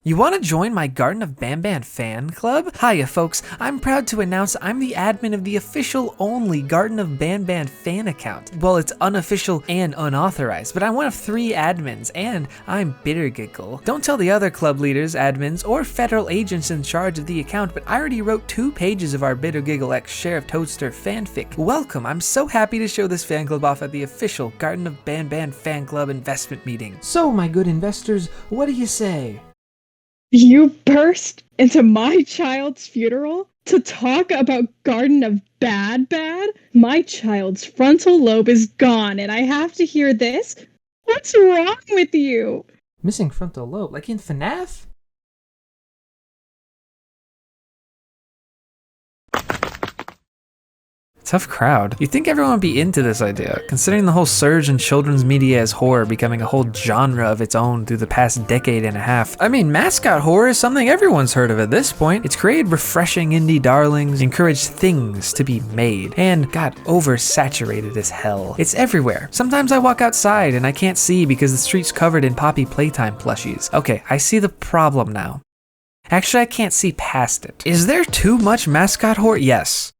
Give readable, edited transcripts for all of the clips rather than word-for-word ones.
You want to join my Garden of Banban fan club? Hiya folks, I'm proud to announce I'm the admin of the official only Garden of Banban fan account. Well, it's unofficial and unauthorized, but I'm one of 3 admins, and I'm Bittergiggle. Don't tell the other club leaders, admins, or federal agents in charge of the account, but I already wrote 2 pages of our Bittergiggle X Sheriff Toadster fanfic. Welcome, I'm so happy to show this fan club off at the official Garden of Banban fan club investment meeting. So, my good investors, what do you say? You burst into my child's funeral to talk about Garden of Bad? My child's frontal lobe is gone, and I have to hear this? What's wrong with you? Missing frontal lobe, like in FNAF? Tough crowd. You'd think everyone would be into this idea, considering the whole surge in children's media as horror becoming a whole genre of its own through the past decade and a half. I mean, mascot horror is something everyone's heard of at this point. It's created refreshing indie darlings, encouraged things to be made, and got oversaturated as hell. It's everywhere. Sometimes I walk outside and I can't see because the street's covered in Poppy Playtime plushies. Okay, I see the problem now. Actually, I can't see past it. Is there too much mascot horror? Yes.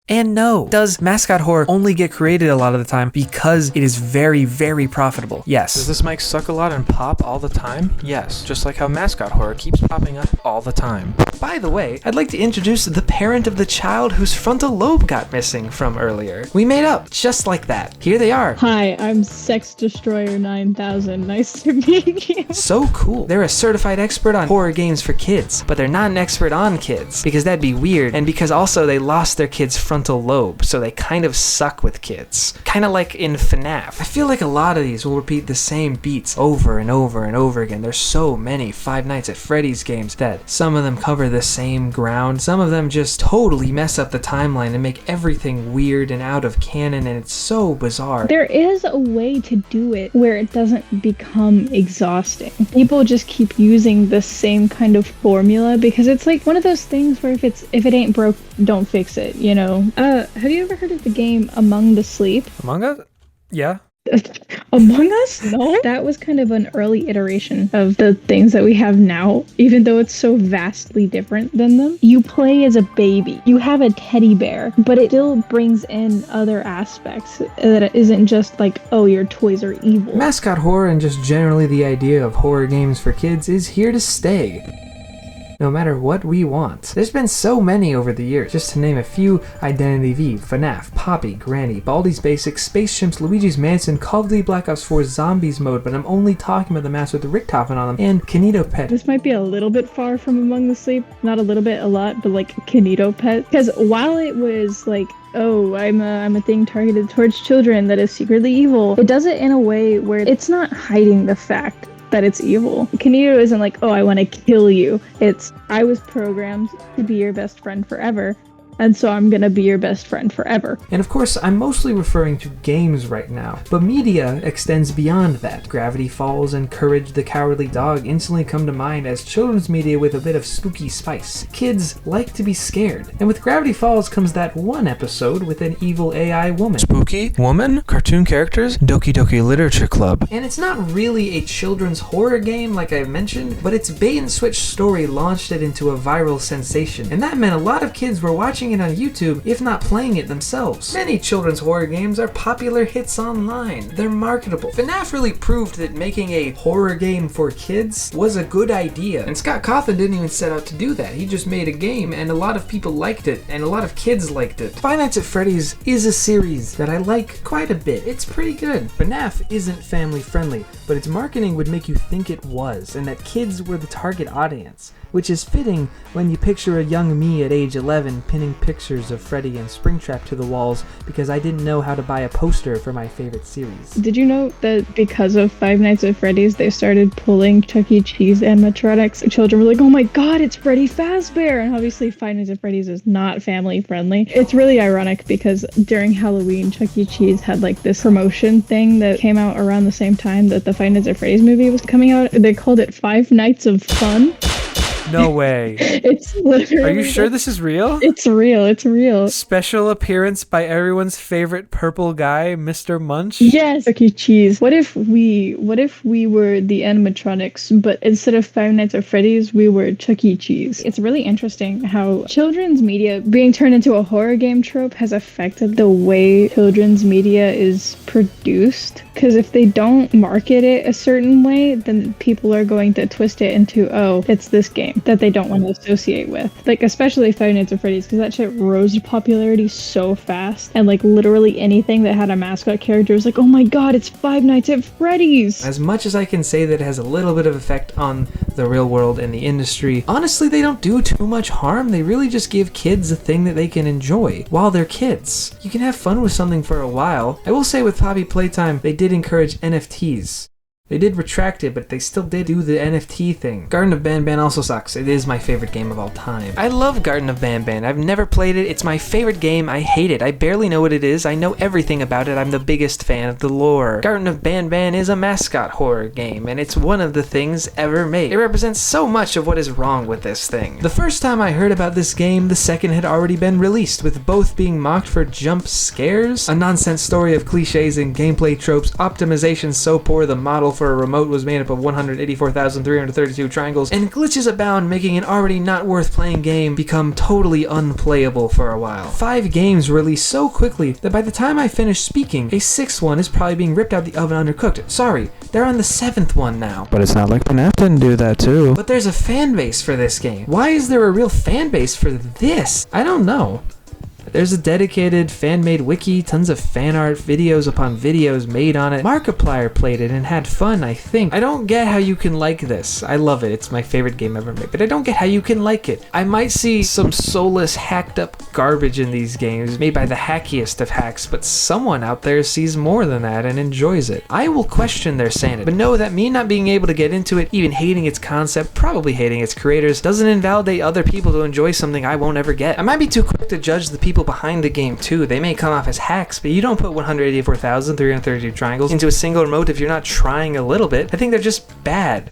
And no. Does mascot horror only get created a lot of the time because it is very, very profitable? Yes. Does this mic suck a lot and pop all the time? Yes, just like how mascot horror keeps popping up all the time. By the way, I'd like to introduce the parent of the child whose frontal lobe got missing from earlier. We made up, just like that. Here they are. Hi, I'm Sex Destroyer 9000. Nice to meet you. So cool. They're a certified expert on horror games for kids, but they're not an expert on kids, because that'd be weird, and because also they lost their kids' frontal lobe, so they kind of suck with kids. Kind of like in FNAF. I feel like a lot of these will repeat the same beats over and over and over again. There's so many Five Nights at Freddy's games that some of them cover the same ground. Some of them just totally mess up the timeline and make everything weird and out of canon, and it's so bizarre. There is a way to do it where it doesn't become exhausting. People just keep using the same kind of formula because it's like one of those things where if it ain't broke, don't fix it, you know? Have you ever heard of the game Among the Sleep? Among Us? Yeah. Among Us? No? That was kind of an early iteration of the things that we have now, even though it's so vastly different than them. You play as a baby. You have a teddy bear, but it still brings in other aspects that it isn't just like, oh, your toys are evil. Mascot horror and just generally the idea of horror games for kids is here to stay. No matter what we want. There's been so many over the years, just to name a few: Identity V, FNAF, Poppy, Granny, Baldi's Basics, Space Chimps, Luigi's Mansion, Call of Duty Black Ops 4 Zombies mode, but I'm only talking about the maps with the Richtofen on them, and Kinito Pet. This might be a little bit far from Among the Sleep. Not a little bit, a lot, but like Kinito Pet. Because while it was like, oh, I'm a thing targeted towards children that is secretly evil, it does it in a way where it's not hiding the fact that it's evil. Kinito isn't like, oh, I want to kill you. It's, I was programmed to be your best friend forever, and so I'm gonna be your best friend forever. And of course, I'm mostly referring to games right now, but media extends beyond that. Gravity Falls and Courage the Cowardly Dog instantly come to mind as children's media with a bit of spooky spice. Kids like to be scared, and with Gravity Falls comes that one episode with an evil AI woman. Spooky? Woman? Cartoon characters? Doki Doki Literature Club. And it's not really a children's horror game like I mentioned, but its bait and switch story launched it into a viral sensation, and that meant a lot of kids were watching it on YouTube, if not playing it themselves. Many children's horror games are popular hits online. They're marketable. FNAF really proved that making a horror game for kids was a good idea, and Scott Cawthon didn't even set out to do that. He just made a game, and a lot of people liked it, and a lot of kids liked it. Five Nights at Freddy's is a series that I like quite a bit. It's pretty good. FNAF isn't family friendly, but its marketing would make you think it was, and that kids were the target audience, which is fitting when you picture a young me at age 11 pinning pictures of Freddy and Springtrap to the walls because I didn't know how to buy a poster for my favorite series. Did you know that because of Five Nights at Freddy's, they started pulling Chuck E. Cheese animatronics? Children were like, oh my god, it's Freddy Fazbear! And obviously Five Nights at Freddy's is not family friendly. It's really ironic because during Halloween, Chuck E. Cheese had like this promotion thing that came out around the same time that the Five Nights at Freddy's movie was coming out. They called it Five Nights of Fun. No way. It's literally. Are you sure this is real? It's real. It's real. Special appearance by everyone's favorite purple guy, Mr. Munch? Yes. Chuck E. Cheese. What if we were the animatronics, but instead of Five Nights at Freddy's, we were Chuck E. Cheese? It's really interesting how children's media being turned into a horror game trope has affected the way children's media is produced. Because if they don't market it a certain way, then people are going to twist it into, oh, it's this game that they don't want to associate with. Like, especially Five Nights at Freddy's, because that shit rose to popularity so fast. And, like, literally anything that had a mascot character was like, oh my god, it's Five Nights at Freddy's! As much as I can say that it has a little bit of effect on the real world and the industry, honestly, they don't do too much harm. They really just give kids a thing that they can enjoy while they're kids. You can have fun with something for a while. I will say with Poppy Playtime, they did encourage NFTs. They did retract it, but they still did do the NFT thing. Garden of Banban also sucks. It is my favorite game of all time. I love Garden of Banban. I've never played it. It's my favorite game. I hate it. I barely know what it is. I know everything about it. I'm the biggest fan of the lore. Garden of Banban is a mascot horror game, and it's one of the things ever made. It represents so much of what is wrong with this thing. The first time I heard about this game, the second had already been released, with both being mocked for jump scares, a nonsense story of cliches and gameplay tropes, optimization so poor the model for a remote was made up of 184,332 triangles, and glitches abound, making an already not worth playing game become totally unplayable for a while. 5 games released so quickly that by the time I finish speaking, a 6th one is probably being ripped out the oven undercooked. Sorry, they're on the 7th one now. But it's not like FNAF didn't do that too. But there's a fan base for this game. Why is there a real fan base for this? I don't know. There's a dedicated fan-made wiki, tons of fan art, videos upon videos made on it. Markiplier played it and had fun, I think. I don't get how you can like this. I love it. It's my favorite game ever made, but I don't get how you can like it. I might see some soulless, hacked-up garbage in these games, made by the hackiest of hacks, but someone out there sees more than that and enjoys it. I will question their sanity, but know that me not being able to get into it, even hating its concept, probably hating its creators, doesn't invalidate other people to enjoy something I won't ever get. I might be too quick to judge the people behind the game too. They may come off as hacks, but you don't put 184,332 triangles into a single remote if you're not trying a little bit. I think they're just bad.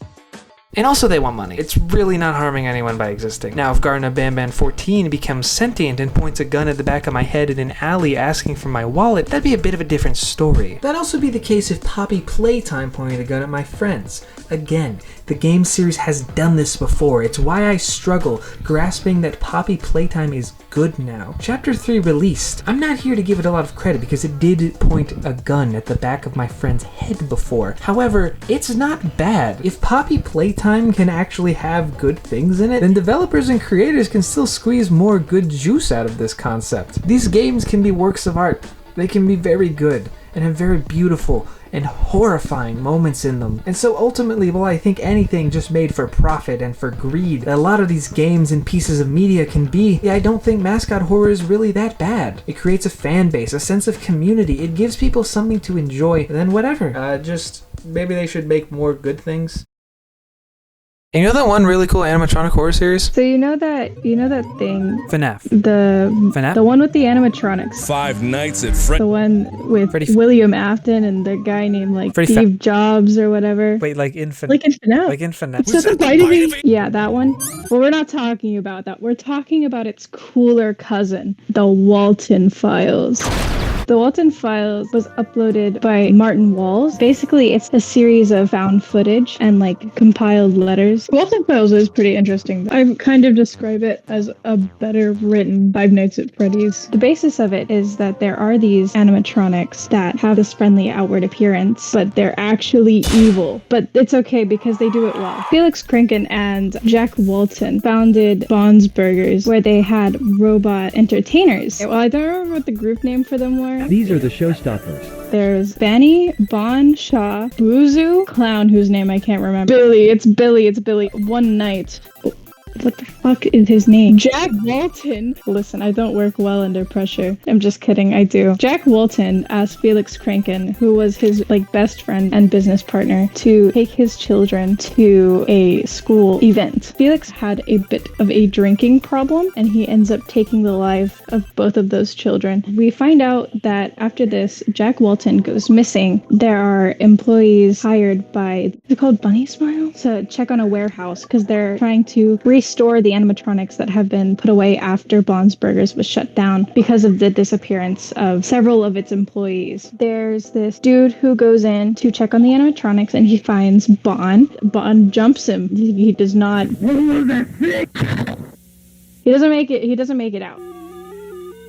And also they want money. It's really not harming anyone by existing. Now if Garden of Banban 14 becomes sentient and points a gun at the back of my head in an alley asking for my wallet, that'd be a bit of a different story. That'd also be the case if Poppy Playtime pointed a gun at my friends. Again, the game series has done this before. It's why I struggle grasping that Poppy Playtime is good now. Chapter 3 released. I'm not here to give it a lot of credit because it did point a gun at the back of my friend's head before. However, it's not bad. If Poppy Playtime can actually have good things in it, then developers and creators can still squeeze more good juice out of this concept. These games can be works of art. They can be very good and have very beautiful and horrifying moments in them. And so ultimately, while I think anything just made for profit and for greed, that a lot of these games and pieces of media can be, I don't think mascot horror is really that bad. It creates a fan base, a sense of community. It gives people something to enjoy, and then whatever. Just maybe they should make more good things. And you know that one really cool animatronic horror series? So you know that thing, FNAF. The one with the animatronics. Five Nights at Freddy's. The one with William Afton and the guy named like Steve Jobs or whatever. Wait, like in FNAF? Like in FNAF. Like in FNAF. So yeah, that one. Well, we're not talking about that. We're talking about its cooler cousin, the Walton Files. The Walton Files was uploaded by Martin Walls. Basically, it's a series of found footage and like compiled letters. Walton Files is pretty interesting. I kind of describe it as a better written Five Nights at Freddy's. The basis of it is that there are these animatronics that have this friendly outward appearance, but they're actually evil. But it's okay because they do it well. Felix Krinken and Jack Walton founded Bon's Burgers, where they had robot entertainers. Well, I don't remember what the group name for them were. These are the showstoppers. There's Benny, Bon, Shaw, Boozoo, Clown, whose name I can't remember. Billy. It's Billy. One Night. What the fuck is his name? Jack Walton. Listen, I don't work well under pressure. I'm just kidding, I do. Jack Walton asked Felix Krinken, who was his best friend and business partner, to take his children to a school event. Felix had a bit of a drinking problem, and he ends up taking the life of both of those children. We find out that after this, Jack Walton goes missing. There are employees hired by, is it called Bunny Smile? To check on a warehouse, because they're trying to restock restore the animatronics that have been put away after Bond's Burgers was shut down because of the disappearance of several of its employees. There's this dude who goes in to check on the animatronics and he finds Bond. Bond jumps him. He does not. He doesn't make it. He doesn't make it out.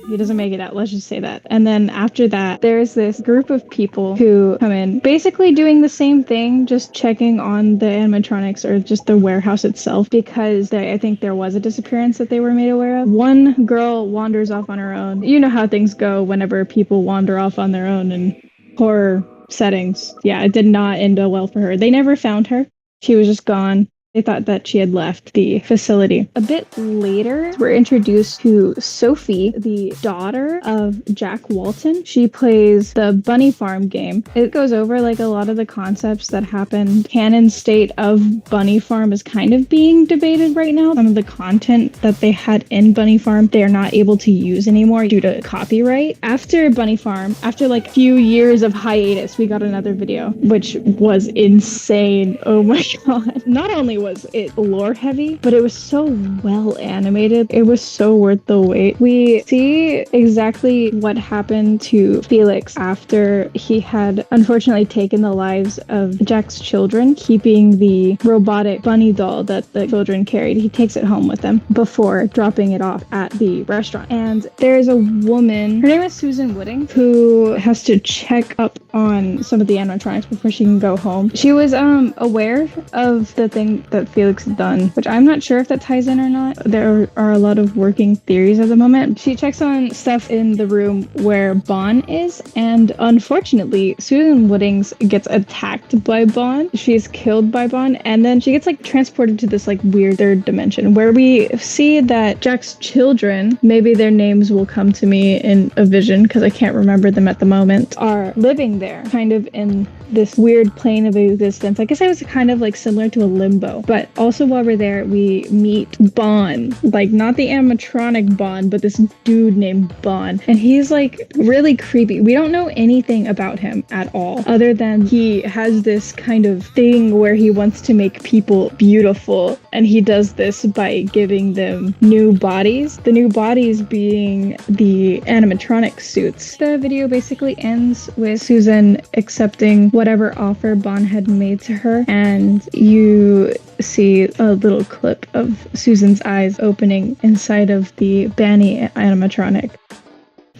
He doesn't make it out, let's just say that. And then after that, there's this group of people who come in, basically doing the same thing, just checking on the animatronics or just the warehouse itself, because I think there was a disappearance that they were made aware of. One girl wanders off on her own. You know how things go whenever people wander off on their own in horror settings. Yeah, it did not end well for her. They never found her. She was just gone. They thought that she had left the facility. A bit later, we're introduced to Sophie, the daughter of Jack Walton. She plays the Bunny Farm game. It goes over like a lot of the concepts that happened. Canon state of Bunny Farm is kind of being debated right now. Some of the content that they had in Bunny Farm, they're not able to use anymore due to copyright. After Bunny Farm, after like a few years of hiatus, we got another video, which was insane. Oh my god. Not only was it lore heavy, but it was so well animated. It was so worth the wait. We see exactly what happened to Felix after he had unfortunately taken the lives of Jack's children, keeping the robotic bunny doll that the children carried. He takes it home with him before dropping it off at the restaurant. And there's a woman, her name is Susan Wooding, who has to check up on some of the animatronics before she can go home. She was aware of the thing that Felix had done, which I'm not sure if that ties in or not. There are a lot of working theories at the moment. She checks on stuff in the room where Bond is, and unfortunately, Susan Woodings gets attacked by Bond. She's killed by Bond, and then she gets like transported to this like weird third dimension where we see that Jack's children, maybe their names will come to me in a vision because I can't remember them at the moment, are living there, kind of in this weird plane of existence. I guess I was kind of like similar to a limbo. But also while we're there, we meet Bond, like not the animatronic Bond, but this dude named Bond. And he's like really creepy. We don't know anything about him at all, other than he has this kind of thing where he wants to make people beautiful. And he does this by giving them new bodies. The new bodies being the animatronic suits. The video basically ends with Susan accepting whatever offer Bond had made to her, and you see a little clip of Susan's eyes opening inside of the Banny animatronic.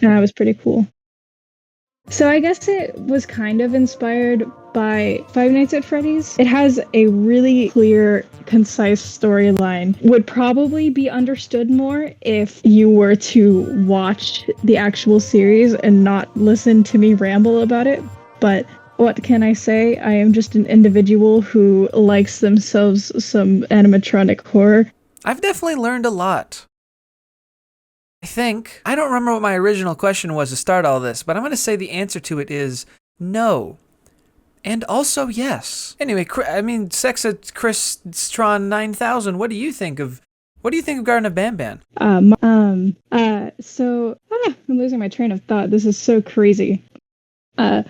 And that was pretty cool. So I guess it was kind of inspired by Five Nights at Freddy's. It has a really clear, concise storyline. Would probably be understood more if you were to watch the actual series and not listen to me ramble about it. But what can I say? I am just an individual who likes themselves some animatronic horror. I've definitely learned a lot. I don't remember what my original question was to start all this, but I'm going to say the answer to it is no. And also yes. Anyway, Sexa Chris Stron 9000, what do you think of Garden of Banban? I'm losing my train of thought. This is so crazy. Whoa,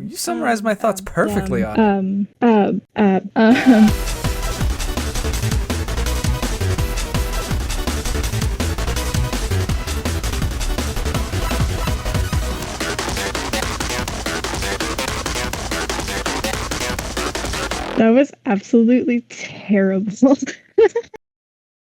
you summarized my thoughts perfectly on That was absolutely terrible.